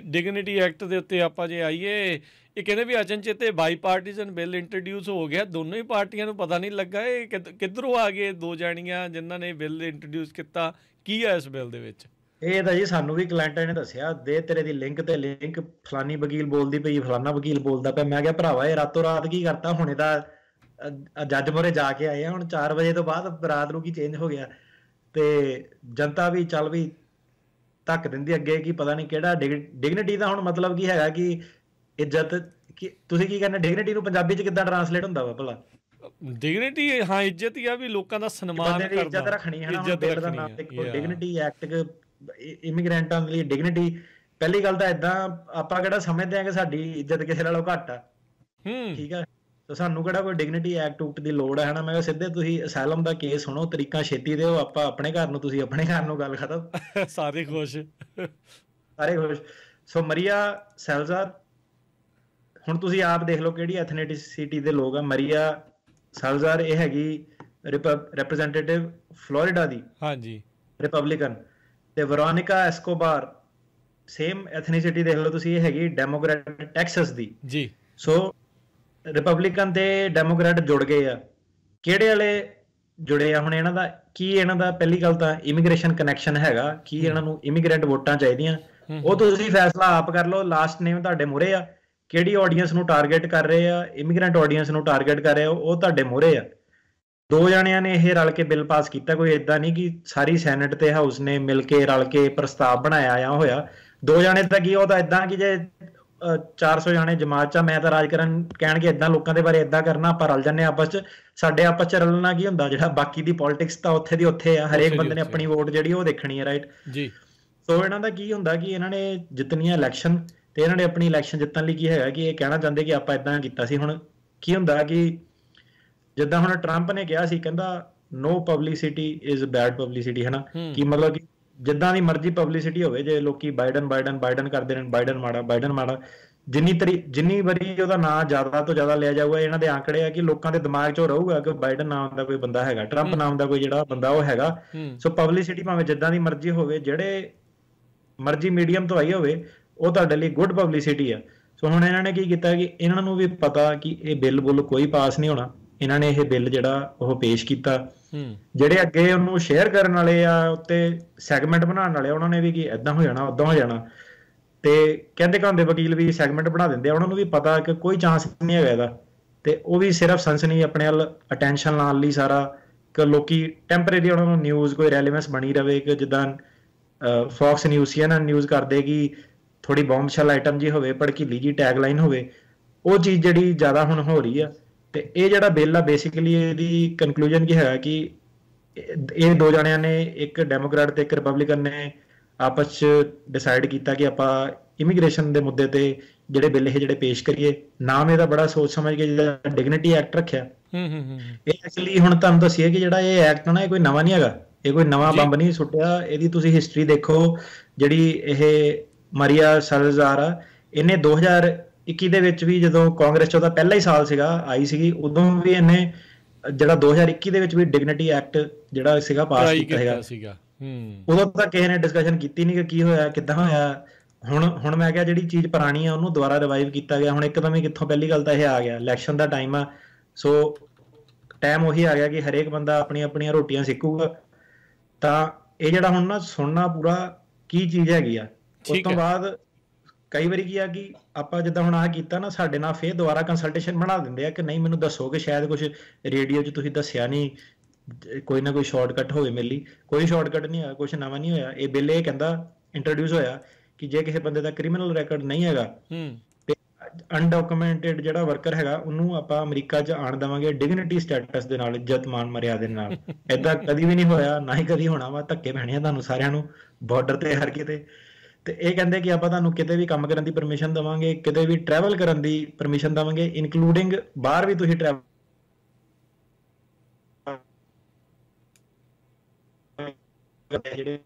Dignity act ਦੇ ਉੱਤੇ ਆਪਾਂ ਜੇ ਆਈਏ, ਇਹ ਕਹਿੰਦੇ ਵੀ ਅਚਨਚੇਤ ਬਾਈ ਪਾਰਟੀਜ਼ਨ ਬਿੱਲ ਇੰਟਰੋਡਿਊਸ ਹੋ ਗਿਆ, ਦੋਨੋਂ ਹੀ ਪਾਰਟੀਆਂ ਨੂੰ ਪਤਾ ਨਹੀਂ ਲੱਗਾ ਇਹ ਕਿੱਧਰੋਂ ਆ ਗਏ ਦੋ ਜਾਣੀਆਂ ਜਿਨ੍ਹਾਂ ਨੇ ਬਿੱਲ ਇੰਟਰੋਡਿਊਸ ਕੀਤਾ। ਕੀ ਆ ਇਸ ਬਿੱਲ ਦੇ ਵਿੱਚ? ਇਹ ਤਾਂ ਜੀ ਸਾਨੂੰ ਵੀ ਕਲਾਇੰਟਾਂ ਨੇ ਦੱਸਿਆ, ਦੇ ਤੇਰੇ ਦੀ ਲਿੰਕ ਤੇ ਲਿੰਕ, ਫਲਾਨੀ ਵਕੀਲ ਬੋਲਦੀ ਪਈ, ਫਲਾਨਾ ਵਕੀਲ ਬੋਲਦਾ ਪਿਆ। ਮੈਂ ਕਿਹਾ ਭਰਾਵਾ ਇਹ ਰਾਤੋਂ ਰਾਤ ਕੀ ਕਰਤਾ, ਹੁਣੇ ਤਾਂ ਜੱਜ ਮੋਰੇ ਜਾ ਕੇ ਆਏ ਆ, ਹੁਣ 4 ਵਜੇ ਤੋਂ ਬਾਅਦ ਰਾਤ ਨੂੰ ਕੀ ਚੇਂਜ ਹੋ ਗਿਆ। ਤੇ ਜਨਤਾ ਵੀ ਚੱਲ ਵੀ ਧੱਕ ਦਿੰਦੀ ਅੱਗੇ ਕਿ ਪਤਾ ਨਹੀਂ ਕਿਹੜਾ ਡਿਗਨਿਟੀ ਦਾ ਹੁਣ ਮਤਲਬ ਕੀ ਹੈਗਾ ਕਿ ਇੱਜ਼ਤ। ਤੁਸੀਂ ਕੀ ਕਹਿੰਦੇ ਡਿਗਨਿਟੀ ਨੂੰ ਪੰਜਾਬੀ ਚ ਕਿੱਦਾਂ ਟਰਾਂਸਲੇਟ ਹੁੰਦਾ ਵਾ ਭਲਾ? ਡਿਗਨਿਟੀ ਹਾਂ ਇੱਜ਼ਤ ਹੀ ਆ ਵੀ ਲੋਕਾਂ ਦਾ ਸਨਮਾਨ ਕਰਨਾ, ਇੱਜ਼ਤ ਰੱਖਣੀ ਹੈ ਨਾ। ਬਿੱਲ ਦਾ ਨਾਮ ਦੇਖੋ ਡਿਗਨਿਟੀ ਐਕਟ, ਇਮੀਗ੍ਰੈਂਟਾਂ ਲਈ ਡਿਗਨਿਟੀ। ਪਹਿਲੀ ਗੱਲ ਤਾਂ ਏਦਾਂ ਆਪਾਂ ਕਿਹੜਾ ਸਮਝਦੇ ਆ ਕਿ ਸਾਡੀ ਇੱਜ਼ਤ ਕਿਸੇ ਨਾਲੋਂ ਘੱਟ ਆ, ਠੀਕ ਆ? ਤਾਂ ਸਾਨੂੰ ਕਿਹੜਾ ਕੋਈ ਡਿਗਨਿਟੀ ਐਕਟ ਉਕਟ ਦੀ ਲੋੜ ਹੈ ਨਾ। ਮੈਂ ਕਿਹਾ ਸਿੱਧੇ ਤੁਸੀਂ ਅਸਾਈਲਮ ਦਾ ਕੇਸ ਸੁਣੋ, ਤਰੀਕਾਂ ਛੇਤੀ ਦਿਓ, ਆਪਾਂ ਆਪਣੇ ਘਰ ਨੂੰ, ਤੁਸੀਂ ਆਪਣੇ ਘਰ ਨੂੰ, ਗੱਲ ਖਤਮ। ਸਾਰੇ ਖੁਸ਼, ਸਾਰੇ ਖੁਸ਼। ਸੋ ਮਰੀਆ ਸੈਲਜ਼ਾਰ, ਹੁਣ ਤੁਸੀਂ ਆਪ ਦੇਖ ਲਓ ਕਿਹੜੀ ਐਥਨੀਸਿਟੀ ਦੇ ਲੋਕ ਆ। ਮਰੀਆ ਸੈਲਜ਼ਾਰ ਇਹ ਹੈਗੀ ਰਿਪਰੈਜ਼ੈਂਟੇਟਿਵ ਫਲੋਰੀਡਾ ਦੀ, ਹਾਂਜੀ, ਰਿਪਬਲਿਕਨ। ਤੇ ਵਰੋਨਿਕਾ ਐਸਕੋਬਾਰ ਸੇਮ ਐਥਨੀਸਿਟੀ ਦੇਖ ਲਓ ਤੁਸੀਂ, ਇਹ ਹੈਗੀ ਡੈਮੋਕ੍ਰੈਟ ਟੈਕਸਸ ਦੀ ਜੀ। ਸੋ ਰਿਪਬਲਿਕਨ ਤੇ ਡੈਮੋਕ੍ਰੈਟ ਜੁੜ ਗਏ ਆ। ਕਿਹੜੇ ਵਾਲੇ ਜੁੜੇ ਆ ਹੁਣ? ਇਹਨਾਂ ਦਾ ਕੀ, ਇਹਨਾਂ ਦਾ ਪਹਿਲੀ ਗੱਲ ਤਾਂ ਇਮੀਗ੍ਰੇਸ਼ਨ ਕਨੈਕਸ਼ਨ ਹੈਗਾ ਕੀ ਇਹਨਾਂ ਨੂੰ ਇਮੀਗ੍ਰੈਂਟ ਵੋਟਾਂ ਚਾਹੀਦੀਆਂ? ਉਹ ਤੁਸੀਂ ਫੈਸਲਾ ਆਪ ਕਰ ਲਓ। ਲਾਸਟ ਨੇਮ ਤੁਹਾਡੇ ਮੂਹਰੇ ਆ। ਕਿਹੜੀ ਆਡੀਅנס ਨੂੰ ਟਾਰਗੇਟ ਕਰ ਰਹੇ ਆ? ਇਮੀਗ੍ਰੈਂਟ ਆਡੀਅנס ਨੂੰ ਟਾਰਗੇਟ ਕਰ ਰਹੇ ਆ, ਉਹ ਤੁਹਾਡੇ ਮੂਹਰੇ ਆ। ਦੋ ਜਣਿਆਂ ਨੇ ਇਹ ਰਲ ਕੇ ਬਿੱਲ ਪਾਸ ਕੀਤਾ, ਕੋਈ ਏਦਾਂ ਨਹੀਂ ਕਿ ਸਾਰੀ ਸੈਨੇਟ ਤੇ ਹਾਊਸ ਨੇ ਮਿਲ ਕੇ ਰਲ ਕੇ ਪ੍ਰਸਤਾਵ ਬਣਾਇਆ ਆ ਹੋਇਆ। ਦੋ ਜਣੇ ਤਾਂ ਕੀ, ਉਹ ਤਾਂ ਏਦਾਂ ਕਿ ਜੇ 400 ਜਾਣੇ ਜਮਾਤ ਚ ਮੈਂ ਤਾਂ ਰਾਜ ਕਰਨ ਕਹਿਣਗੇ ਏਦਾਂ ਲੋਕਾਂ ਦੇ ਬਾਰੇ ਏਦਾਂ ਕਰਨਾ, ਆਪਾਂ ਰਲ ਜਾਂਦੇ ਆਪਸ ਚ। ਸਾਡੇ ਆਪਸ ਚ ਰਲਣਾ ਕੀ ਹੁੰਦਾ? ਜਿਹੜਾ ਬਾਕੀ ਦੀ ਪੋਲਿਟਿਕਸ ਤਾਂ ਉੱਥੇ ਦੀ ਉੱਥੇ ਆ, ਹਰੇਕ ਬੰਦੇ ਨੇ ਆਪਣੀ ਵੋਟ ਜਿਹੜੀ ਉਹ ਦੇਖਣੀ ਹੈ, ਰਾਈਟ ਜੀ। ਸੋ ਇਹਨਾਂ ਦਾ ਕੀ ਹੁੰਦਾ ਕਿ ਇਹਨਾਂ ਨੇ ਜਿੱਤਣੀਆਂ ਇਲੈਕਸ਼ਨ, ਤੇ ਇਹਨਾਂ ਨੇ ਆਪਣੀ ਇਲੈਕਸ਼ਨ ਜਿੱਤਣ ਲਈ ਕੀ ਹੈਗਾ ਕਿ ਇਹ ਕਹਿਣਾ ਚਾਹੁੰਦੇ ਕਿ ਆਪਾਂ ਏਦਾਂ ਕੀਤਾ ਸੀ। ਹੁਣ ਕੀ ਹੁੰਦਾ ਕਿ ਜਿੱਦਾਂ ਹੁਣ ਟਰੰਪ ਨੇ ਕਿਹਾ ਸੀ, ਕਹਿੰਦਾ ਨੋ ਪਬਲਿਸਿਟੀ ਇਜ਼ ਬੈਡ ਪਬਲਿਸਿਟੀ, ਹੈ ਨਾ? ਕਿ ਮਤਲਬ ਕਿ ਜਿੱਦਾਂ ਦੀ ਮਰਜ਼ੀ ਪਬਲਿਸਿਟੀ ਹੋਵੇ, ਜੇ ਲੋਕੀ ਬਾਈਡਨ ਕਰਦੇ ਨੇ, ਬਾਈਡਨ ਮਾੜਾ, ਜਿੰਨੀ ਵਾਰੀ ਉਹਦਾ ਨਾਂ ਜ਼ਿਆਦਾ ਤੋਂ ਜ਼ਿਆਦਾ ਲਿਆ ਜਾਊਗਾ, ਇਹਨਾਂ ਦੇ ਆંકੜੇ ਆ ਕਿ ਲੋਕਾਂ ਦੇ ਦਿਮਾਗ 'ਚ ਉਹ ਰਹੂਗਾ ਕਿ ਬਾਈਡਨ ਨਾਮ ਦਾ ਕੋਈ ਬੰਦਾ ਹੈਗਾ, ਟਰੰਪ ਨਾਮ ਦਾ ਕੋਈ ਜਿਹੜਾ ਬੰਦਾ ਉਹ ਹੈਗਾ। ਸੋ ਪਬਲਿਸਿਟੀ ਭਾਵੇਂ ਜਿੱਦਾਂ ਦੀ ਮਰਜ਼ੀ ਹੋਵੇ, ਜਿਹੜੇ ਮਰਜ਼ੀ ਮੀਡੀਅਮ ਤੋਂ ਆਈ ਹੋਵੇ, ਉਹ ਤੁਹਾਡੇ ਲਈ ਗੁੱਡ ਪਬਲਿਸਿਟੀ ਆ। ਸੋ ਹੁਣ ਇਹਨਾਂ ਨੇ ਕੀ ਕੀਤਾ ਕਿ ਇਹਨਾਂ ਨੂੰ ਵੀ ਪਤਾ ਕਿ ਇਹ ਬਿੱਲ ਬੁੱਲ ਕੋਈ ਪਾਸ ਨਹੀਂ ਹੋਣਾ। ਇਹਨਾਂ ਨੇ ਇਹ ਬਿੱਲ ਜਿਹੜਾ ਉਹ ਪੇਸ਼ ਕੀਤਾ। ਜਿਹੜੇ ਅੱਗੇ ਉਹਨੂੰ ਸ਼ੇਅਰ ਕਰਨ ਵਾਲੇ ਆ, ਉੱਤੇ ਸੈਗਮੈਂਟ ਬਣਾਉਣ ਵਾਲੇ, ਉਹਨਾਂ ਨੇ ਵੀ ਕਿ ਏਦਾਂ ਹੋ ਜਾਣਾ, ਓਦਾਂ ਹੋ ਜਾਣਾ। ਤੇ ਕਹਿੰਦੇ ਕਹਾਉਂਦੇ ਵਕੀਲ ਵੀ ਸੈਗਮੈਂਟ ਬਣਾ ਦਿੰਦੇ ਆ, ਉਹਨਾਂ ਨੂੰ ਵੀ ਪਤਾ ਕਿ ਕੋਈ ਚਾਂਸ ਨਹੀਂ ਹੈਗਾ ਇਹਦਾ। ਤੇ ਉਹ ਵੀ ਸਿਰਫ ਸਨਸਨੀ ਆਪਣੇ ਵੱਲ ਅਟੈਂਸ਼ਨ ਲਾਉਣ ਲਈ ਸਾਰਾ, ਕਿ ਲੋਕੀ ਟੈਂਪਰੇਰੀ ਉਹਨਾਂ ਨੂੰ ਨਿਊਜ਼ ਕੋਈ ਰੈਲੀਵੈਂਸ ਬਣੀ ਰਵੇ, ਕਿ ਜਿੱਦਾਂ ਫੌਕਸ ਨਿਊਜ਼, CNN ਨਿਊਜ਼ ਕਰਦੇ ਕਿ ਥੋੜੀ ਬੌਮਸ਼ੈਲ ਆਈਟਮ ਜੀ ਹੋਵੇ, ਭੜਕੀਲੀ ਜੀ ਟੈਗ ਲਾਈਨ ਹੋਵੇ, ਉਹ ਚੀਜ਼ ਜਿਹੜੀ ਜ਼ਿਆਦਾ ਹੁਣ ਹੋ ਰਹੀ ਆ। ਤੇ ਇਹ ਜਿਹੜਾ ਬਿੱਲ ਆ ਬੇਸਿਕਲੀ ਇਹਦੀ ਕਨਕਲੂਜਨ ਕੀ ਹੈਗਾ ਕਿ ਇਹ ਦੋ ਜਣਿਆਂ ਨੇ, ਇੱਕ ਡੈਮੋਕ੍ਰੈਟ ਤੇ ਇੱਕ ਰਿਪਬਲਿਕਨ ਨੇ ਆਪਸ 'ਚ ਡਿਸਾਈਡ ਕੀਤਾ ਕਿ ਆਪਾਂ ਇਮੀਗ੍ਰੇਸ਼ਨ ਦੇ ਮੁੱਦੇ ਤੇ ਜਿਹੜੇ ਬਿੱਲ ਇਹ ਜਿਹੜੇ ਪੇਸ਼ ਕਰੀਏ। ਨਾਮ ਇਹਦਾ ਬੜਾ ਸੋਚ ਸਮਝ ਕੇ ਜਿਹੜਾ ਡਿਗਨਿਟੀ ਐਕਟ ਰੱਖਿਆ। ਇਹ ਐਕਚੁਅਲੀ ਹੁਣ ਤੁਹਾਨੂੰ ਦੱਸੀਏ ਕਿ ਜਿਹੜਾ ਇਹ ਐਕਟ ਨਾ, ਇਹ ਕੋਈ ਨਵਾਂ ਨਹੀਂ ਹੈਗਾ, ਇਹ ਕੋਈ ਨਵਾਂ ਬੰਬ ਨਹੀਂ ਸੁੱਟਿਆ। ਇਹਦੀ ਤੁਸੀਂ ਹਿਸਟਰੀ ਦੇਖੋ, ਜਿਹੜੀ ਇਹ ਮਰੀਆ ਸੈਲਜ਼ਾਰ ਆ, ਇਹਨੇ 2021 ਦੇ ਵਿੱਚ ਵੀ, ਜਦੋਂ ਕਾਂਗਰਸ 'ਚ ਉਹਦਾ ਪਹਿਲਾ ਹੀ ਸਾਲ ਸੀਗਾ, ਆਈ ਸੀਗੀ, ਉਦੋਂ ਵੀ ਇਹਨੇ ਜਿਹੜਾ 2021 ਦੇ ਵਿੱਚ ਵੀ ਡਿਗਨਿਟੀ ਐਕਟ ਜਿਹੜਾ ਸੀਗਾ ਪਾਸ ਕੀਤਾ ਸੀਗਾ। ਉਦੋਂ ਤਾਂ ਕਿਸੇ ਨੇ ਡਿਸਕਸ਼ਨ ਕੀਤੀ ਨਹੀਂ ਕਿ ਕੀ ਹੋਇਆ, ਕਿੱਦਾਂ ਹੋਇਆ। ਹੁਣ ਮੈਂ ਕਿਹਾ ਜਿਹੜੀ ਚੀਜ਼ ਪੁਰਾਣੀ ਆ ਉਹਨੂੰ ਦੁਬਾਰਾ ਰਿਵਾਈਵ ਕੀਤਾ ਗਿਆ। ਹੁਣ ਇੱਕਦਮ ਹੀ ਕਿੱਥੋਂ? ਪਹਿਲੀ ਗੱਲ ਤਾਂ ਇਹ ਆ ਗਿਆ ਇਲੈਕਸ਼ਨ ਦਾ ਟਾਈਮ ਆ, ਸੋ ਟਾਈਮ ਉਹੀ ਆ ਗਿਆ ਕਿ ਹਰੇਕ ਬੰਦਾ ਆਪਣੀਆਂ ਰੋਟੀਆਂ ਸਿੱਕੂਗਾ। ਤਾਂ ਇਹ ਜਿਹੜਾ ਹੁਣ ਨਾ ਸੁਣਨਾ ਪੂਰਾ ਕੀ ਚੀਜ਼ ਹੈਗੀ ਆ। ਉਸ ਤੋਂ ਬਾਅਦ ਕਈ ਵਾਰੀ ਕੀ ਆ ਕਿ ਆਪਾਂ ਜਿੱਦਾਂ ਹੁਣ ਆਹ ਕੀਤਾ ਨਾ, ਸਾਡੇ ਨਾਲ ਫੇਰ ਦੁਬਾਰਾ ਕੰਸਲਟੇਸ਼ਨ ਬਣਾ ਦਿੰਦੇ ਆ ਕਿ ਨਹੀਂ ਮੈਨੂੰ ਦੱਸੋ ਕਿ ਸ਼ਾਇਦ ਕੁਝ ਰੇਡੀਓ 'ਚ ਤੁਸੀਂ ਦੱਸਿਆ ਨਹੀਂ, ਕੋਈ ਨਾ ਕੋਈ ਸ਼ਾਰਟਕਟ ਹੋਵੇ ਮੇਰੇ ਲਈ। ਕੋਈ ਸ਼ਾਰਟਕਟ ਨਹੀਂ ਹੋਇਆ, ਕੁਝ ਨਵਾਂ ਨਹੀਂ ਹੋਇਆ। ਇਹ ਬਿੱਲ ਇਹ ਕਹਿੰਦਾ ਇੰਟਰੋਡਿਊਸ ਹੋਇਆ ਕਿ ਜੇ ਕਿਸੇ ਬੰਦੇ ਦਾ ਕ੍ਰਿਮੀਨਲ ਰੈਕੋਰਡ ਨਹੀਂ ਹੈਗਾ ਤੇ ਅਨਡਾਕੂਮੈਂਟਡ ਜਿਹੜਾ ਵਰਕਰ ਹੈਗਾ, ਉਹਨੂੰ ਆਪਾਂ ਅਮਰੀਕਾ 'ਚ ਆਣ ਦੇਵਾਂਗੇ ਡਿਗਨਿਟੀ ਸਟੇਟਸ ਦੇ ਨਾਲ, ਇੱਜ਼ਤ ਮਾਨ ਮਰਿਆਦਾ ਦੇ ਨਾਲ। ਏਦਾਂ ਕਦੀ ਵੀ ਨਹੀਂ ਹੋਇਆ, ਨਾ ਹੀ ਕਦੀ ਹੋਣਾ ਵਾ। ਧੱਕੇ ਪੈਣੇ ਆ ਤੁਹਾਨੂੰ ਸਾਰਿਆਂ ਨੂੰ ਬਾਰਡਰ ਤੇ ਹਰ ਕਿਤੇ। ਤੇ ਇਹ ਕਹਿੰਦੇ ਕਿ ਆਪਾਂ ਤੁਹਾਨੂੰ ਕਿਤੇ ਵੀ ਕੰਮ ਕਰਨ ਦੀ ਪਰਮਿਸ਼ਨ ਦੇਵਾਂਗੇ, ਕਿਤੇ ਵੀ ਟਰੈਵਲ ਕਰਨ ਦੀ ਪਰਮਿਸ਼ਨ ਦੇਵਾਂਗੇ, ਇਨਕਲੂਡਿੰਗ ਬਾਹਰ ਵੀ ਤੁਸੀਂ ਟਰੈਵਲ ਜਿਹੜੇ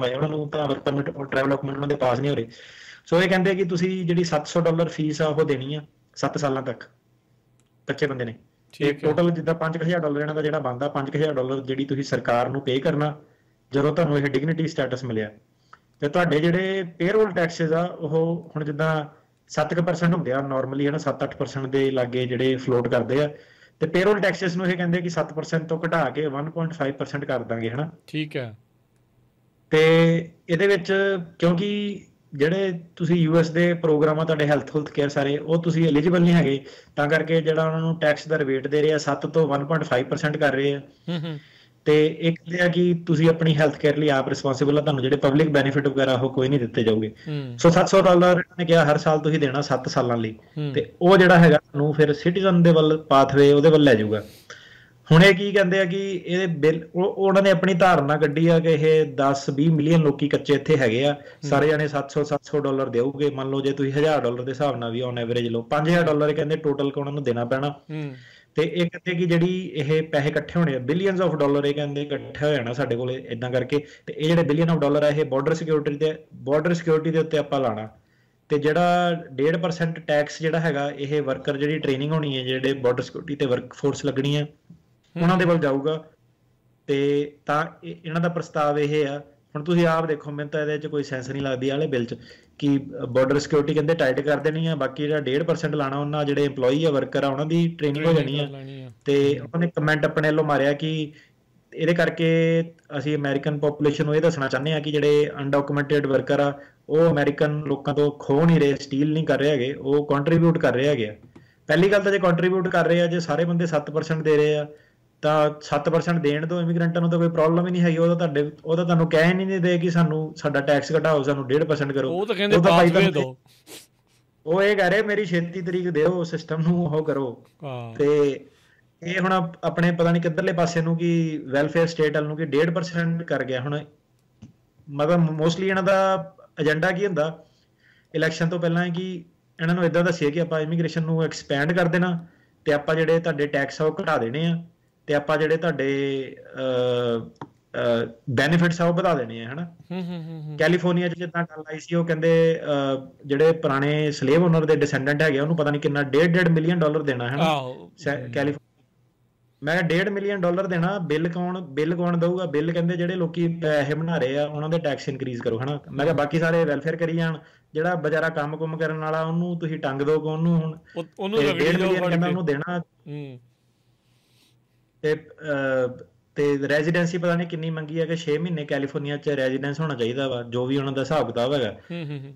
ਉਹਨਾਂ ਨੂੰ ਤਾਂ ਵਰਕ ਪਰਮਿਟ ਟਰੈਵਲ ਡਾਕੂਮੈਂਟ ਉਹਨਾਂ ਦੇ ਪਾਸ ਨਹੀਂ ਹੋ ਰਹੇ। ਸੋ ਇਹ ਕਹਿੰਦੇ ਕਿ ਤੁਸੀਂ ਜਿਹੜੀ $700 ਫੀਸ ਆ ਉਹ ਦੇਣੀ ਆ 7 ਸਾਲਾਂ ਤੱਕ ਕੱਚੇ ਬੰਦੇ ਨੇ। ਤੇ ਟੋਟਲ ਜਿੱਦਾਂ $5000 ਇਹਨਾਂ ਦਾ ਜਿਹੜਾ ਬਣਦਾ, $5000 ਜਿਹੜੀ ਤੁਸੀਂ ਸਰਕਾਰ ਨੂੰ ਪੇ ਕਰਨਾ ਜਦੋਂ ਤੁਹਾਨੂੰ ਇਹ ਡਿਗਨਿਟੀ ਸਟੇਟਸ ਮਿਲਿਆ। ਤੇ ਤੁਹਾਡੇ ਜਿਹੜੇ ਪੇਰੋਲ ਟੈਕਸਿਸ ਆ ਉਹ ਹੁਣ ਜਿੱਦਾਂ 7% ਹੁੰਦੇ ਆ ਨਾਰਮਲੀ, ਹੈ ਨਾ, 7-8% ਦੇ ਲਾਗੇ ਜਿਹੜੇ ਫਲੋਟ ਕਰਦੇ ਆ, ਤੇ ਪੇਰੋਲ ਟੈਕਸਿਸ ਨੂੰ ਇਹ ਕਹਿੰਦੇ ਕਿ 7% ਤੋਂ ਘਟਾ ਕੇ 1.5% ਕਰ ਦਾਂਗੇ, ਹੈ ਨਾ। ਠੀਕ ਹੈ। ਤੇ ਇਹਦੇ ਵਿੱਚ ਕਿਉਂਕਿ ਜਿਹੜੇ ਤੁਸੀਂ ਯੂਐਸ ਦੇ ਪ੍ਰੋਗਰਾਮ ਆ ਤੁਹਾਡੇ ਹੈਲਥ ਕੇਅਰ ਸਾਰੇ, ਉਹ ਤੁਸੀਂ ਐਲੀਜੀਬਲ ਨਹੀਂ ਹੈਗੇ, ਤਾਂ ਕਰਕੇ ਜਿਹੜਾ ਉਹਨਾਂ ਨੂੰ ਟੈਕਸ ਦਾ ਰਿਬੇਟ ਦੇ ਰਹੇ ਆ 7 ਤੋਂ 1.5% ਕਰ ਰਹੇ ਆ। ਤੇ ਇੱਕ ਤੇ ਆ ਕਿ ਤੁਸੀਂ ਆਪਣੀ ਹੈਲਥ ਕੇਅਰ ਲਈ ਆਪ ਰਿਸਪੌਂਸਿਬਲ ਆ, ਤੁਹਾਨੂੰ ਜਿਹੜੇ ਪਬਲਿਕ ਬੈਨੀਫਿਟ ਵਗੈਰਾ ਉਹ ਕੋਈ ਨਹੀਂ ਦਿੱਤੇ ਜਾਊਗੇ। ਸੋ $700 ਨੇ ਕਿਹਾ ਹਰ ਸਾਲ ਤੁਸੀਂ ਦੇਣਾ 7 ਸਾਲਾਂ ਲਈ, ਤੇ ਉਹ ਜਿਹੜਾ ਹੈਗਾ ਤੁਹਾਨੂੰ ਫਿਰ ਸਿਟੀਜ਼ਨ ਦੇ ਵੱਲ ਪਾਥਵੇ ਉਹਦੇ ਵੱਲ ਲੈ ਜਾਊਗਾ। ਹੁਣ ਇਹ ਕੀ ਕਹਿੰਦੇ ਆ ਕਿ ਇਹਦੇ ਬਿੱਲ, ਉਹਨਾਂ ਨੇ ਆਪਣੀ ਧਾਰਨਾ ਕੱਢੀ ਆ ਕਿ ਇਹ 10-20 ਮਿਲੀਅਨ ਲੋਕੀ ਕੱਚੇ ਇੱਥੇ ਹੈਗੇ ਆ, ਸਾਰੇ ਜਾਣੇ $700 ਦੇਊਗੇ। ਮੰਨ ਲਓ ਜੇ ਤੁਸੀਂ $1000 ਦੇ ਹਿਸਾਬ ਨਾਲ ਵੀ ਔਨ ਐਵਰੇਜ ਲਓ, $5000 ਕਹਿੰਦੇ ਟੋਟਲ ਉਹਨਾਂ ਨੂੰ ਦੇਣਾ ਪੈਣਾ। ਤੇ ਇਹ ਕਹਿੰਦੇ ਕਿ ਜਿਹੜੀ ਇਹ ਪੈਸੇ ਇਕੱਠੇ ਹੋਣੇ ਆ, ਬਿਲੀਅਨਸ ਆਫ ਡਾਲਰ, ਇਹ ਕਹਿੰਦੇ ਇਕੱਠੇ ਹੋ ਜਾਣਾ ਸਾਡੇ ਕੋਲ ਇਦਾਂ ਕਰਕੇ। ਤੇ ਇਹ ਜਿਹੜੇ ਬਿਲੀਅਨ ਆਫ ਡਾਲਰ ਆ ਇਹ ਬਾਰਡਰ ਸਿਕਿਉਰਿਟੀ ਦੇ ਉੱਤੇ ਆਪਾਂ ਲਾਣਾ। ਤੇ ਜਿਹੜਾ 1.5% ਟੈਕਸ ਜਿਹੜਾ ਹੈਗਾ ਇਹ ਵਰਕਰ ਜਿਹੜੀ ਟ੍ਰੇਨਿੰਗ ਹੋਣੀ ਹੈ, ਜਿਹੜੇ ਬਾਰਡਰ ਸਿਕਿਉਰਿਟੀ ਤੇ ਵਰਕ ਫੋਰਸ ਲੱਗਣੀ ਹੈ, ਉਹਨਾਂ ਦੇ ਵੱਲ ਜਾਊਗਾ। ਤੇ ਤਾਂ ਇਹਨਾਂ ਦਾ ਪ੍ਰਸਤਾਵ ਇਹ ਆ। ਹੁਣ ਤੁਸੀਂ ਆਪ ਦੇਖੋ, ਮੈਨੂੰ ਤਾਂ ਇਹਦੇ 'ਚ ਕੋਈ ਸੈਂਸ ਨਹੀਂ ਲੱਗਦੀ ਵਾਲੇ ਬਿੱਲ 'ਚ ਕਿ ਬਾਰਡਰ ਸਿਕਿਉਰਿਟੀ ਕਹਿੰਦੇ ਟਾਈਟ ਕਰ ਦੇਣੀ ਆ, ਬਾਕੀ ਜਿਹੜਾ 1.5% ਲਾਣਾ ਉਹਨਾਂ ਜਿਹੜੇ EMPLOYEE ਆ, ਵਰਕਰ ਆ, ਉਹਨਾਂ ਦੀ ਟ੍ਰੇਨਿੰਗ ਹੋ ਜਾਣੀ ਆ। ਤੇ ਉਹਨਾਂ ਨੇ ਕਮੈਂਟ ਆਪਣੇ ਵੱਲੋਂ ਮਾਰਿਆ ਕਿ ਇਹਦੇ ਕਰਕੇ ਅਸੀਂ ਅਮਰੀਕਨ ਪੋਪੂਲੇਸ਼ਨ ਨੂੰ ਇਹ ਦੱਸਣਾ ਚਾਹੁੰਦੇ ਆ ਕਿ ਜਿਹੜੇ ਅਨਡਾਕੂਮੈਂਟਡ ਵਰਕਰ ਆ ਉਹ ਅਮਰੀਕਨ ਲੋਕਾਂ ਤੋਂ ਖੋਹ ਨਹੀਂ ਰਹੇ, ਸਟੀਲ ਨਹੀਂ ਕਰ ਰਹੇ ਹੈਗੇ, ਉਹ ਕੰਟਰੀਬਿਊਟ ਕਰ ਰਹੇ ਹੈਗੇ ਆ। ਪਹਿਲੀ ਗੱਲ ਤਾਂ ਜੇ ਕੰਟਰੀਬਿਊਟ ਕਰ ਰਹੇ ਆ, ਜੇ ਸਾਰੇ ਬੰਦੇ 7% ਦੇ ਰਹੇ ਆ ਤਾਂ 7% ਦੇਣ ਤੋਂ ਇਮੀਗ੍ਰੈਂਟਾਂ ਨੂੰ ਤਾਂ ਕੋਈ ਪ੍ਰੋਬਲਮ ਹੀ ਨਹੀਂ ਹੈਗੀ। ਉਹ ਤਾਂ ਤੁਹਾਨੂੰ ਕਹਿ ਨਹੀਂ ਦੇ ਕਿ ਸਾਨੂੰ ਸਾਡਾ ਟੈਕਸ ਘਟਾਓ, ਸਾਨੂੰ 1.5% ਕਰੋ। ਉਹ ਤਾਂ ਕਹਿੰਦੇ ਪਾਸਵੇ ਦਿਓ, ਉਹ ਇਹ ਕਹਿ ਰਹੇ ਮੇਰੀ 36 ਤਰੀਕ ਦਿਓ, ਸਿਸਟਮ ਨੂੰ ਉਹ ਕਰੋ। ਤੇ ਇਹ ਹੁਣ ਆਪਣੇ ਪਤਾ ਨਹੀਂ ਕਿੱਧਰਲੇ ਪਾਸੇ ਨੂੰ ਕਿ ਵੈਲਫੇਅਰ ਸਟੇਟ ਵੱਲ ਨੂੰ ਕਿ 1.5% ਕਰ ਗਿਆ। ਹੁਣ ਮਤਲਬ ਮੋਸਟਲੀ ਇਹਨਾਂ ਦਾ ਏਜੰਡਾ ਕੀ ਹੁੰਦਾ ਇਲੈਕਸ਼ਨ ਤੋਂ ਪਹਿਲਾਂ, ਕਿ ਇਹਨਾਂ ਨੂੰ ਇਦਾਂ ਦੱਸਿਆ ਕਿ ਆਪਾਂ ਇਮੀਗ੍ਰੇਸ਼ਨ ਨੂੰ ਐਕਸਪੈਂਡ ਕਰ ਦੇਣਾ, ਤੇ ਆਪਾਂ ਜਿਹੜੇ ਤੁਹਾਡੇ ਟੈਕਸ ਆ ਉਹ ਘਟਾ ਦੇਣੇ ਆ, ਤੇ ਆਪਾਂ ਜਿਹੜੇ ਤੁਹਾਡੇ ਬੈਨੀਫਿਟਸ ਆ ਉਹ ਵਧਾ ਦੇਣੇ ਆ, ਹਨਾ। ਕੈਲੀਫੋਰਨੀਆ 'ਚ ਜਿੱਦਾਂ ਗੱਲ ਆਈ ਸੀ, ਉਹ ਕਹਿੰਦੇ ਜਿਹੜੇ ਪੁਰਾਣੇ ਸਲੇਵ ਓਨਰ ਦੇ ਡਿਸੈਂਡੈਂਟ ਹੈਗੇ ਉਹਨੂੰ ਪਤਾ ਨਹੀਂ ਕਿੰਨਾ $1.5 ਮਿਲੀਅਨ ਦੇਣਾ, ਹਨਾ। ਕੈਲੀਫੋਰਨੀਆ ਮੈਂ $1.5 ਮਿਲੀਅਨ ਦੇਣਾ। ਬਿੱਲ ਕੌਣ ਦਊਗਾ? ਬਿੱਲ ਕਹਿੰਦੇ ਜਿਹੜੇ ਲੋਕੀ ਪੈਸੇ ਬਣਾ ਰਹੇ ਆ ਉਹਨਾਂ ਦੇ ਟੈਕਸ ਇਨਕਰੀਜ਼ ਕਰੋ, ਹਨਾ। ਮੈਂ ਕਿਹਾ ਬਾਕੀ ਸਾਰੇ ਵੈਲਫੇਅਰ ਕਰੀ ਜਾਣ, ਜਿਹੜਾ ਵਿਚਾਰਾ ਕੰਮ ਕਰਨ ਵਾਲਾ ਉਹਨੂੰ ਤੁਸੀਂ ਟੰਗ ਦੋਗੇ, ਉਹਨੂੰ ਹੁਣ 1.5 ਮਿਲੀਅਨ ਕਹਿੰਦਾ ਉਹਨੂੰ ਦੇਣਾ। ਤੇ ਰੈਜ਼ੀਡੈਂਸੀ ਪਤਾ ਨਹੀਂ ਕਿੰਨੀ ਮੰਗੀ ਹੈ ਕਿ 6 ਮਹੀਨੇ ਕੈਲੀਫੋਰਨੀਆ 'ਚ ਰੈਜ਼ੀਡੈਂਸ ਹੋਣਾ ਚਾਹੀਦਾ ਵਾ, ਜੋ ਵੀ ਉਹਨਾਂ ਦਾ ਹਿਸਾਬ ਕਿਤਾਬ ਹੈਗਾ।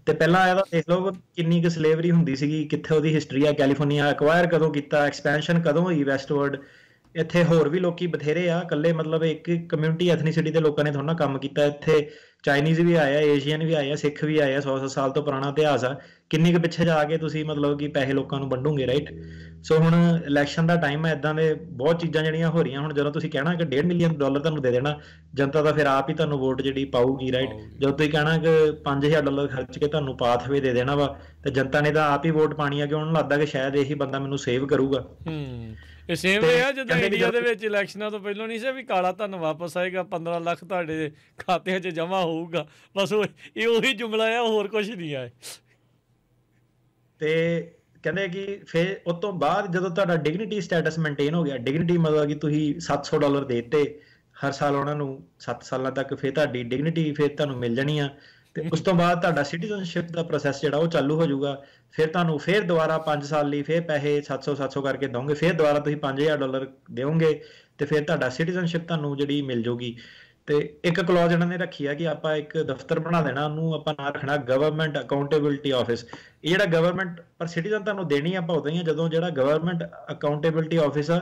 ਤੇ ਪਹਿਲਾਂ ਇਹਦਾ ਦੇਖ ਲਓ ਕਿੰਨੀ ਕੁ ਸਲੇਵਰੀ ਹੁੰਦੀ ਸੀਗੀ, ਕਿੱਥੇ ਉਹਦੀ ਹਿਸਟਰੀ ਆ, ਕੈਲੀਫੋਰਨੀਆ ਐਕਵਾਇਰ ਕਦੋਂ ਕੀਤਾ, ਐਕਸਪੈਂਸ਼ਨ ਕਦੋਂ ਹੋਈ ਵੈਸਟਵਰਡ। ਇੱਥੇ ਹੋਰ ਵੀ ਲੋਕੀ ਬਥੇਰੇ ਆ, ਇਕੱਲੇ ਮਤਲਬ ਇੱਕ ਕਮਿਊਨਿਟੀ ਐਥਨੀਸਿਟੀ ਦੇ ਲੋਕਾਂ ਨੇ ਥੋੜਾ ਕੰਮ ਕੀਤਾ। ਇੱਥੇ ਚਾਈਨੀਜ਼ ਵੀ ਆਏ ਆ, ਏਸ਼ੀਅਨ ਵੀ ਆਏ ਆ, ਸਿੱਖ ਵੀ ਆਏ ਆ, 100 ਸਾਲ ਤੋਂ ਪੁਰਾਣਾ ਇਤਿਹਾਸ ਆ। ਕਿੰਨੀ ਕੁ ਪਿੱਛੇ ਜਾ ਕੇ ਤੁਸੀਂ ਮਤਲਬ ਕਿ ਪੈਸੇ ਲੋਕਾਂ ਨੂੰ ਵੰਡੋਗੇ, ਰਾਈਟ। ਸੋ ਹੁਣ ਇਲੈਕਸ਼ਨ ਦਾ ਟਾਈਮ ਹੈ, ਇਦਾਂ ਦੇ ਬਹੁਤ ਚੀਜ਼ਾਂ ਜਿਹੜੀਆਂ ਹੋ ਰਹੀਆਂ। ਹੁਣ ਜਦੋਂ ਤੁਸੀਂ ਕਹਿਣਾ ਕਿ $1.5 ਮਿਲੀਅਨ ਤੁਹਾਨੂੰ ਦੇ ਦੇਣਾ, ਜਨਤਾ ਤਾਂ ਫਿਰ ਆਪ ਹੀ ਤੁਹਾਨੂੰ ਵੋਟ ਜਿਹੜੀ ਪਾਊਗੀ, ਰਾਈਟ। ਜਦੋਂ ਤੁਸੀਂ ਕਹਿਣਾ ਕਿ $5,000 ਖਰਚ ਕੇ ਤੁਹਾਨੂੰ ਪਾਥਵੇ ਦੇ ਦੇਣਾ ਵਾ, ਤੇ ਜਨਤਾ ਨੇ ਤਾਂ ਆਪ ਹੀ ਵੋਟ ਪਾਣੀ ਆ, ਕਿ ਉਹਨੂੰ ਲੱਗਦਾ ਕਿ ਸ਼ਾਇਦ ਇਹੀ ਬੰਦਾ ਮੈਨੂੰ ਸੇਵ ਕਰੂਗਾ। ਇਹ ਸੇਮ ਵੇ ਆ ਜਿੱਦਾਂ ਇੰਡੀਆ ਦੇ ਵਿੱਚ ਇਲੈਕਸ਼ਨਾਂ ਤੋਂ ਪਹਿਲਾਂ ਨਹੀਂ ਸੀ ਵੀ ਕਾਲਾ ਧਨ ਵਾਪਸ ਆਏਗਾ, 15 ਲੱਖ ਤੁਹਾਡੇ ਖਾਤਿਆਂ 'ਚ ਜਮ੍ਹਾਂ ਹੋਊਗਾ, ਬਸ ਇਹ ਉਹੀ ਜੁਮਲਾ ਆ, ਹੋਰ ਕੁਝ ਨਹੀਂ ਆ। ਤੇ ਕਹਿੰਦੇ ਕਿ ਫਿਰ ਉਸ ਤੋਂ ਬਾਅਦ ਜਦੋਂ ਤੁਹਾਡਾ ਡਿਗਨਿਟੀ ਸਟੇਟਸ ਮੇਨਟੇਨ ਹੋ ਗਿਆ, ਡਿਗਨਿਟੀ ਮਤਲਬ ਕਿ ਤੁਸੀਂ $700 ਦੇ ਦਿੱਤੇ ਹਰ ਸਾਲ ਉਹਨਾਂ ਨੂੰ 7 ਸਾਲਾਂ ਤੱਕ, ਫਿਰ ਤੁਹਾਡੀ ਡਿਗਨਿਟੀ ਫਿਰ ਤੁਹਾਨੂੰ ਮਿਲ ਜਾਣੀ ਆ। ਤੇ ਉਸ ਤੋਂ ਬਾਅਦ ਤੁਹਾਡਾ ਸਿਟੀਜ਼ਨਸ਼ਿਪ ਦਾ ਪ੍ਰੋਸੈਸ ਜਿਹੜਾ ਉਹ ਚਾਲੂ ਹੋ ਜਾਊਗਾ। ਫਿਰ ਤੁਹਾਨੂੰ ਫਿਰ ਦੁਬਾਰਾ 5 ਸਾਲ ਲਈ ਫਿਰ ਪੈਸੇ 700 ਕਰਕੇ ਦੋਗੇ, ਫਿਰ ਦੁਬਾਰਾ ਤੁਸੀਂ $5,000 ਦਿਓਗੇ, ਤੇ ਫਿਰ ਤੁਹਾਡਾ ਸਿਟੀਜ਼ਨਸ਼ਿਪ ਤੁਹਾਨੂੰ ਜਿਹੜੀ ਮਿਲ ਜਾਊਗੀ। ਤੇ ਇੱਕ ਕਲੌਜ਼ ਇਹਨਾਂ ਨੇ ਰੱਖੀ ਆ ਕਿ ਆਪਾਂ ਇੱਕ ਦਫ਼ਤਰ ਬਣਾ ਦੇਣਾ, ਉਹਨੂੰ ਆਪਾਂ ਨਾਂ ਰੱਖਣਾ ਗਵਰਨਮੈਂਟ ਅਕਾਊਂਟੇਬਿਲਿਟੀ ਆਫਿਸ। ਇਹ ਜਿਹੜਾ ਗਵਰਨਮੈਂਟ ਪਰ ਸਿਟੀਜ਼ਨ ਤੁਹਾਨੂੰ ਦੇਣੀ ਆਪਾਂ ਉਦੋਂ ਹੀ ਆ ਜਦੋਂ ਜਿਹੜਾ ਗਵਰਨਮੈਂਟ ਅਕਾਊਂਟੇਬਿਲਿਟੀ ਆਫਿਸ ਆ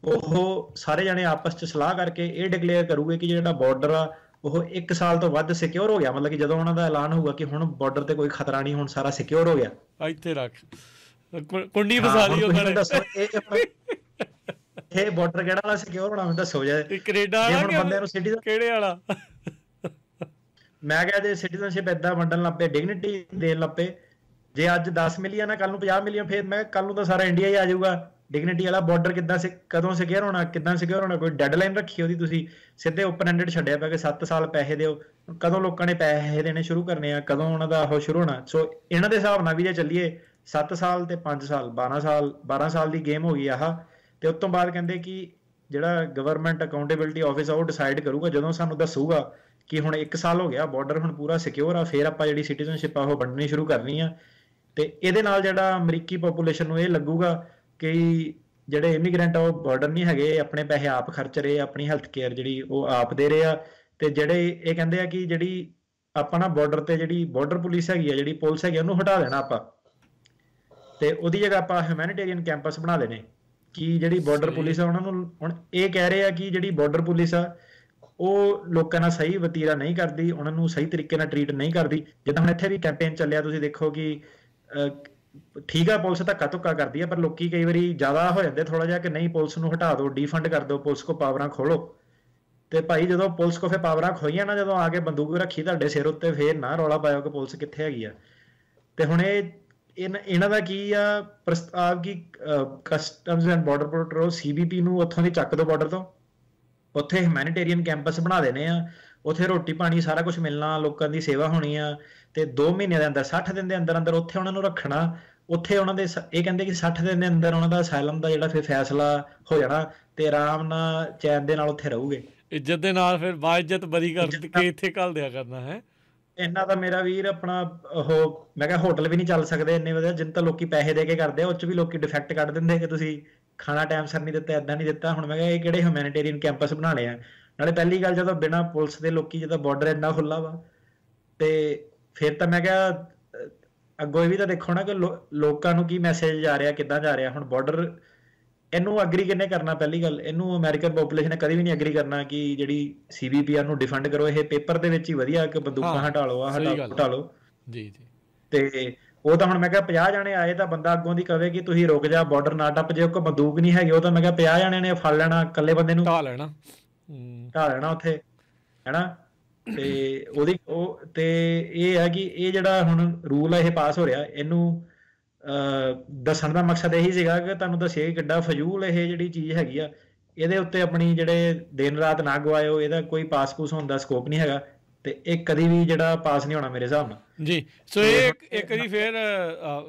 ਉਹ ਸਾਰੇ ਜਾਣੇ ਆਪਸ 'ਚ ਸਲਾਹ ਕਰਕੇ ਇਹ ਡਿਕਲੇਅਰ ਕਰੂਗੇ ਕਿ ਜਿਹੜਾ ਬਾਰਡਰ ਆ ਉਹ 1 ਸਾਲ ਤੋਂ ਵੱਧ ਸਿਕਿਉਰ ਹੋ ਗਿਆ। ਮਤਲਬ ਕਿ ਜਦੋਂ ਉਹਨਾਂ ਦਾ ਐਲਾਨ ਹੋਊਗਾ ਕਿ ਹੁਣ ਬਾਰਡਰ ਤੇ ਕੋਈ ਖਤਰਾ ਨਹੀਂ, ਹੁਣ ਸਾਰਾ ਸਿਕਿਉਰ ਹੋ ਗਿਆ, ਇੱਥੇ ਰੱਖ ਕੁੰਡੀ ਫਸਾ ਲਈ ਉਹਨਾਂ ਨੇ। ਇਹ ਬਾਰਡਰ ਕਿਹੜਾ ਵਾਲਾ ਸਿਕਿਉਰ ਹੋਣਾ ਮੈਨੂੰ ਦੱਸੋ ਜੀ। ਕੈਨੇਡਾ ਵਾਲਾ ਕਿ ਬੰਦੇ ਨੂੰ ਸਿਟੀਜ਼ਨ ਕਿਹੜੇ ਵਾਲਾ? ਮੈਂ ਕਿਹਾ ਜੇ ਸਿਟੀਜ਼ਨਸ਼ਿਪ ਏਦਾਂ ਵੰਡਣ ਲੱਪੇ, ਡਿਗਨਿਟੀ ਦੇਣ ਲੱਪੇ, ਜੇ ਅੱਜ 10 ਮਿਲੀਅਨ ਆ ਕੱਲ ਨੂੰ 50 ਮਿਲੀਅਨ, ਫਿਰ ਮੈਂ ਕੱਲ ਨੂੰ ਤਾਂ ਸਾਰਾ ਇੰਡੀਆ ਹੀ ਆ ਜਾਊਗਾ। ਡਿਗਨਿਟੀ ਵਾਲਾ ਬਾਰਡਰ ਕਿੱਦਾਂ ਕਦੋਂ ਸਿਕਿਉਰ ਹੋਣਾ, ਕਿੱਦਾਂ ਸਿਕਿਉਰ ਹੋਣਾ? ਕੋਈ ਡੈਡਲਾਈਨ ਰੱਖੀ ਉਹਦੀ? ਤੁਸੀਂ ਸਿੱਧੇ ਓਪਨ ਐਂਡਡ ਛੱਡਿਆ ਪਿਆ ਕਿ 7 ਸਾਲ ਪੈਸੇ ਦਿਓ। ਕਦੋਂ ਲੋਕਾਂ ਨੇ ਪੈਸੇ ਦੇਣੇ ਸ਼ੁਰੂ ਕਰਨੇ ਆ, ਕਦੋਂ ਉਹਨਾਂ ਦਾ ਉਹ ਸ਼ੁਰੂ ਹੋਣਾ? ਸੋ ਇਹਨਾਂ ਦੇ ਹਿਸਾਬ ਨਾਲ ਵੀ ਜੇ ਚੱਲੀਏ 7 ਸਾਲ ਤੇ 5 ਸਾਲ 12 ਸਾਲ ਦੀ ਗੇਮ ਹੋ ਗਈ ਆਹ। ਤੇ ਉਸ ਤੋਂ ਬਾਅਦ ਕਹਿੰਦੇ ਕਿ ਜਿਹੜਾ ਗਵਰਨਮੈਂਟ ਅਕਾਊਂਟੇਬਿਲਿਟੀ ਆਫਿਸ ਆ ਉਹ ਡਿਸਾਈਡ ਕਰੂਗਾ ਜਦੋਂ ਸਾਨੂੰ ਦੱਸੂਗਾ ਕਿ ਹੁਣ 1 ਸਾਲ ਹੋ ਗਿਆ, ਬਾਰਡਰ ਹੁਣ ਪੂਰਾ ਸਿਕਿਉਰ ਆ, ਫਿਰ ਆਪਾਂ ਜਿਹੜੀ ਸਿਟੀਜ਼ਨਸ਼ਿਪ ਆ ਉਹ ਵੰਡਣੀ ਸ਼ੁਰੂ ਕਰਨੀ ਆ। ਤੇ ਇਹਦੇ ਨਾਲ ਜਿਹੜਾ ਅਮਰੀਕੀ ਪੋਪੂਲੇਸ਼ਨ ਨੂੰ ਇਹ ਲੱਗੂਗਾ ਕਿ ਜਿਹੜੇ ਇਮੀਗ੍ਰੈਂਟ ਆ ਉਹ ਬਰਡਨ ਨਹੀਂ ਹੈਗੇ, ਆਪਣੇ ਪੈਸੇ ਆਪ ਖਰਚ ਰਹੇ, ਆਪਣੀ ਹੈਲਥ ਕੇਅਰ ਜਿਹੜੀ ਉਹ ਆਪ ਦੇ ਰਹੇ ਆ। ਤੇ ਜਿਹੜੇ ਇਹ ਕਹਿੰਦੇ ਆ ਕਿ ਜਿਹੜੀ ਆਪਾਂ ਨਾ ਬਾਰਡਰ ਤੇ ਜਿਹੜੀ ਬਾਰਡਰ ਪੁਲਿਸ ਹੈਗੀ ਆ, ਜਿਹੜੀ ਪੁਲਿਸ ਹੈਗੀ, ਉਹਨੂੰ ਹਟਾ ਦੇਣਾ ਆਪਾਂ, ਤੇ ਉਹਦੀ ਜਗ੍ਹਾ ਆਪਾਂ ਹਿਊਮੈਨਿਟੇਰੀਅਨ ਕੈਂਪਸ ਬਣਾ ਦੇਣੇ। ਕਿ ਜਿਹੜੀ ਬਾਰਡਰ ਪੁਲਿਸ ਆ ਉਹਨਾਂ ਨੂੰ ਹੁਣ ਇਹ ਕਹਿ ਰਹੇ ਆ ਕਿ ਜਿਹੜੀ ਬਾਰਡਰ ਪੁਲਿਸ ਆ ਉਹ ਲੋਕਾਂ ਨਾਲ ਸਹੀ ਵਤੀਰਾ ਨਹੀਂ ਕਰਦੀ, ਉਹਨਾਂ ਨੂੰ ਸਹੀ ਤਰੀਕੇ ਨਾਲ ਟਰੀਟ ਨਹੀਂ ਕਰਦੀ। ਜਿੱਦਾਂ ਹੁਣ ਇੱਥੇ ਵੀ ਕੈਂਪੇਨ ਚੱਲਿਆ, ਤੁਸੀਂ ਦੇਖੋ ਕਿ ਠੀਕ ਆ ਪੁਲਿਸ ਧੱਕਾ ਧੁੱਕਾ ਕਰਦੀ ਆ, ਪਰ ਲੋਕੀ ਕਈ ਵਾਰੀ ਜ਼ਿਆਦਾ ਹੋ ਜਾਂਦੇ ਥੋੜਾ ਜਿਹਾ ਕਿ ਨਹੀਂ ਪੁਲਿਸ ਨੂੰ ਹਟਾ ਦਿਓ, ਡੀਫੰਡ ਕਰ ਦਿਓ, ਪੁਲਿਸ ਕੋ ਪਾਵਰਾਂ ਖੋਲੋ। ਤੇ ਭਾਈ ਜਦੋਂ ਪੁਲਿਸ ਕੋ ਫਿਰ ਪਾਵਰਾਂ ਖੋਈਆਂ ਨਾ, ਜਦੋਂ ਆ ਕੇ ਬੰਦੂਕ ਰੱਖੀ ਤੁਹਾਡੇ ਸਿਰ ਉੱਤੇ, ਫੇਰ ਨਾ ਰੌਲਾ ਪਾਇਓ ਕਿ ਪੁਲਿਸ ਕਿੱਥੇ ਹੈਗੀ ਆ। ਤੇ ਹੁਣ ਇਹਨਾਂ ਦਾ ਕੀ ਆ ਪ੍ਰਸਤਾਵ ਕਿ customs and border patrol CBP ਨੂੰ ਉੱਥੋਂ ਦੀ ਚੱਕ ਦੋ ਬਾਰਡਰ ਤੋਂ, ਉੱਥੇ ਹਿਊਮੈਨਿਟੇਰੀਅਨ ਕੈਂਪਸ ਬਣਾ ਦੇਣੇ ਆ, ਉੱਥੇ ਰੋਟੀ ਪਾਣੀ ਸਾਰਾ ਕੁਝ ਮਿਲਣਾ, ਲੋਕਾਂ ਦੀ ਸੇਵਾ ਹੋਣੀ ਆ। ਤੇ 2 ਮਹੀਨਿਆਂ ਦੇ ਅੰਦਰ 60 ਦਿਨ ਦੇ ਅੰਦਰ ਅੰਦਰ ਉੱਥੇ ਉਹਨਾਂ ਨੂੰ ਰੱਖਣਾ। ਉੱਥੇ ਉਹਨਾਂ ਦੇ ਇਹ ਕਹਿੰਦੇ ਕਿ 60 ਦਿਨ ਦੇ ਅੰਦਰ ਉਹਨਾਂ ਦਾ ਅਸਾਈਲਮ ਦਾ ਜਿਹੜਾ ਫਿਰ ਫੈਸਲਾ ਹੋ ਜਾਣਾ, ਤੇ ਆਰਾਮ ਨਾਲ ਚੈਨ ਦੇ ਨਾਲ ਉੱਥੇ ਰਹੂਗੇ, ਇੱਜ਼ਤ ਦੇ ਨਾਲ, ਫਿਰ ਬਾਇਜ਼ਤ ਬਰੀ ਕਰਕੇ ਇੱਥੇ ਘੱਲ ਦਿਆ ਕਰਨਾ ਹੈ। ਇਹਨਾਂ ਦਾ ਮੇਰਾ ਵੀਰ ਆਪਣਾ ਉਹ ਮੈਂ ਕਿਹਾ ਹੋਟਲ ਵੀ ਨਹੀਂ ਚੱਲ ਸਕਦੇ ਇੰਨੇ ਵਧੀਆ, ਜਿੰਨ ਤਾਂ ਲੋਕੀ ਪੈਸੇ ਦੇ ਕੇ ਕਰਦੇ ਆ, ਉਹ ਚ ਵੀ ਲੋਕੀ ਡਿਫੈਕਟ ਕੱਢ ਦਿੰਦੇ ਕਿ ਤੁਸੀਂ ਖਾਣਾ ਟਾਈਮ ਸਿਰ ਨਹੀਂ ਦਿੱਤਾ, ਏਦਾਂ ਨਹੀਂ ਦਿੱਤਾ। ਹੁਣ ਮੈਂ ਕਿਹਾ ਇਹ ਕਿਹੜੇ ਹਿਊਮੈਨਿਟੇਰੀਅਨ ਕੈਂਪਸ ਬਣਾਣੇ ਆ। ਨਾਲੇ ਪਹਿਲੀ ਗੱਲ ਜਦੋਂ ਬਿਨਾਂ ਪੁਲਿਸ ਦੇ ਲੋਕੀ, ਜਦੋਂ ਬਾਰਡਰ ਇੰਨਾ ਖੁੱਲਾ ਵਾ, ਤੇ ਫਿਰ ਤਾਂ ਮੈਂ ਕਿਹਾ ਅੱਗੋਂ ਇਹ ਵੀ ਤਾਂ ਦੇਖੋ ਨਾ ਕਿ ਲੋਕਾਂ ਨੂੰ ਕੀ ਮੈਸੇਜ ਜਾ ਰਿਹਾ, ਕਿੱਦਾਂ ਜਾ ਰਿਹਾ। ਹੁਣ ਬਾਰਡਰ ਇਹਨੂੰ ਅਗਰੀ ਕਿਹਨੇ ਕਰਨਾ? ਪਹਿਲੀ ਗੱਲ ਇਹਨੂੰ ਅਮਰੀਕਨ ਪੋਪੂਲੇਸ਼ਨ ਨੇ ਕਦੇ ਵੀ ਨਹੀਂ ਅਗਰੀ ਕਰਨਾ ਕਿ ਜਿਹੜੀ CBP ਨੂੰ ਡਿਫੰਡ ਕਰੋ। ਇਹ ਪੇਪਰ ਦੇ ਵਿੱਚ ਹੀ ਵਧੀਆ ਕਿ ਬੰਦੂਕਾਂ ਹਟਾ ਲਓ, ਆ ਹਟਾ ਲਓ ਜੀ ਜੀ। ਤੇ ਉਹ ਤਾਂ ਹੁਣ ਮੈਂ ਕਿਹਾ 50 ਜਣੇ ਆਏ ਤਾਂ ਬੰਦਾ ਅੱਗੋਂ ਦੀ ਕਵੇ ਕਿ ਤੁਸੀਂ ਰੁਕ ਜਾ, ਬਾਰਡਰ ਨਾ ਟੱਪ, ਜੇ ਕੋਈ ਬੰਦੂਕ ਨਹੀਂ ਹੈਗੀ ਉਹ ਤਾਂ ਮੈਂ ਕਿਹਾ 50 ਜਣੇ ਨੇ ਫੜ ਲੈਣਾ, ਇਕੱਲੇ ਬੰਦੇ ਨੂੰ ਢਾ ਲੈਣਾ ਉੱਥੇ, ਹੈਨਾ। ਤੇ ਉਹਦੀ ਉਹ ਤੇ ਇਹ ਹੈ ਕਿ ਇਹ ਜਿਹੜਾ ਹੁਣ ਰੂਲ ਹੈ ਇਹ ਪਾਸ ਹੋ ਰਿਹਾ, ਇਹਨੂੰ ਦੱਸਣ ਦਾ ਮਕਸਦ ਇਹੀ ਸੀਗਾ ਕਿ ਤੁਹਾਨੂੰ ਦੱਸਿਆ ਕਿੱਡਾ ਫਜ਼ੂਲ ਇਹ ਜਿਹੜੀ ਚੀਜ਼ ਹੈਗੀ ਆ। ਇਹਦੇ ਉੱਤੇ ਆਪਣੀ ਜਿਹੜੇ ਦਿਨ ਰਾਤ ਨਾ ਗਵਾਇਓ, ਇਹਦਾ ਕੋਈ ਪਾਸ ਪੂਸ ਹੋਣ ਦਾ ਸਕੋਪ ਨਹੀਂ ਹੈਗਾ, ਤੇ ਇਹ ਕਦੀ ਵੀ ਜਿਹੜਾ ਪਾਸ ਨਹੀਂ ਹੋਣਾ ਮੇਰੇ ਹਿਸਾਬ ਨਾਲ ਜੀ। ਸੋ ਇਹ ਇੱਕ ਵਾਰੀ ਫੇਰ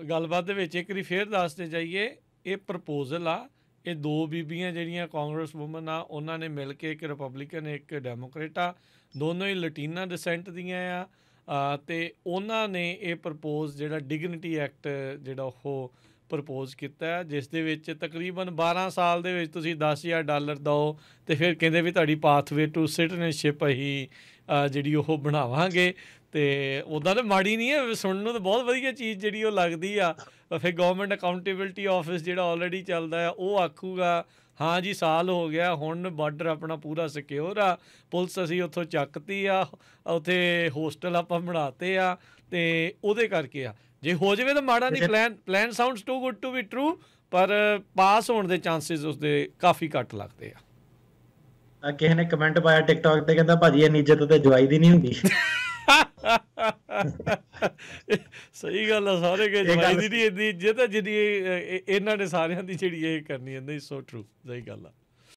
ਗੱਲਬਾਤ ਦੇ ਵਿੱਚ ਇੱਕ ਵਾਰੀ ਫੇਰ ਦੱਸਦੇ ਜਾਈਏ, ਇਹ ਪ੍ਰਪੋਜ਼ਲ ਆ, ਇਹ 2 ਬੀਬੀਆਂ ਜਿਹੜੀਆਂ ਕਾਂਗਰਸ ਵੂਮਨ ਆ, ਉਹਨਾਂ ਨੇ ਮਿਲ ਕੇ, ਇੱਕ ਰਿਪਬਲਿਕਨ ਇੱਕ ਡੈਮੋਕ੍ਰੇਟ ਆ, ਦੋਨੋਂ ਹੀ ਲਟੀਨਾ ਡਿਸੈਂਟ ਦੀਆਂ ਆ, ਤੇ ਉਹਨਾਂ ਨੇ ਇਹ ਪ੍ਰਪੋਜ਼ ਜਿਹੜਾ ਡਿਗਨਿਟੀ ਐਕਟ ਜਿਹੜਾ ਉਹ ਪ੍ਰਪੋਜ਼ ਕੀਤਾ, ਜਿਸ ਦੇ ਵਿੱਚ ਤਕਰੀਬਨ 12 ਸਾਲ ਦੇ ਵਿੱਚ ਤੁਸੀਂ $10,000 ਦਿਓ, ਤੇ ਫਿਰ ਕਹਿੰਦੇ ਵੀ ਤੁਹਾਡੀ ਪਾਥਵੇ ਟੂ ਸਿਟੀਜ਼ਨਸ਼ਿਪ ਅਸੀਂ ਜਿਹੜੀ ਉਹ ਬਣਾਵਾਂਗੇ। ਤੇ ਉੱਦਾਂ ਤਾਂ ਮਾੜੀ ਨਹੀਂ ਹੈ, ਸੁਣਨ ਨੂੰ ਤਾਂ ਬਹੁਤ ਵਧੀਆ ਚੀਜ਼ ਜਿਹੜੀ ਉਹ ਲੱਗਦੀ ਆ। ਫਿਰ ਗਵਰਨਮੈਂਟ ਅਕਾਊਂਟੇਬਿਲਿਟੀ ਆਫਿਸ ਜਿਹੜਾ ਆਲਰੇਡੀ ਚੱਲਦਾ ਆ, ਉਹ ਆਖੂਗਾ ਹਾਂ ਜੀ ਸਾਲ ਹੋ ਗਿਆ, ਹੁਣ ਬਾਰਡਰ ਆਪਣਾ ਪੂਰਾ ਸਿਕਿਉਰ ਆ, ਪੁਲਿਸ ਅਸੀਂ ਉੱਥੋਂ ਚੱਕਤੀ ਆ, ਉੱਥੇ ਹੋਸਟਲ ਆਪਾਂ ਬਣਾਤੇ ਆ, ਤੇ ਉਹਦੇ ਕਰਕੇ ਆ। ਜੇ ਹੋ ਜਾਵੇ ਤਾਂ ਮਾੜਾ ਨਹੀਂ, plan sounds too good to be true, ਪਰ ਪਾਸ ਹੋਣ ਦੇ ਚਾਂਸਿਸ ਉਸਦੇ ਕਾਫੀ ਘੱਟ ਲੱਗਦੇ ਆ। ਕਿਸੇ ਨੇ ਕਮੈਂਟ ਪਾਇਆ ਟਿਕਟੌਕ ਤੇ, ਕਹਿੰਦਾ ਭਾਜੀ ਇਹ ਇੱਜ਼ਤ ਤੇ ਜਵਾਈ ਦੀ ਨਹੀਂ ਹੁੰਦੀ। ਸਹੀ ਗੱਲ ਆ, ਸਾਰੇ ਕਿ ਜਵਾਈ ਦੀ ਨਹੀਂ ਇੰਨੀ ਇੱਜ਼ਤ ਜਿੰਨੀ ਇਹਨਾਂ ਨੇ ਸਾਰਿਆਂ ਦੀ ਜਿਹੜੀ ਇਹ ਕਰਨੀ ਹੈ। ਨਹੀਂ, ਸੋ ਟਰੂ, ਸਹੀ ਗੱਲ ਆ।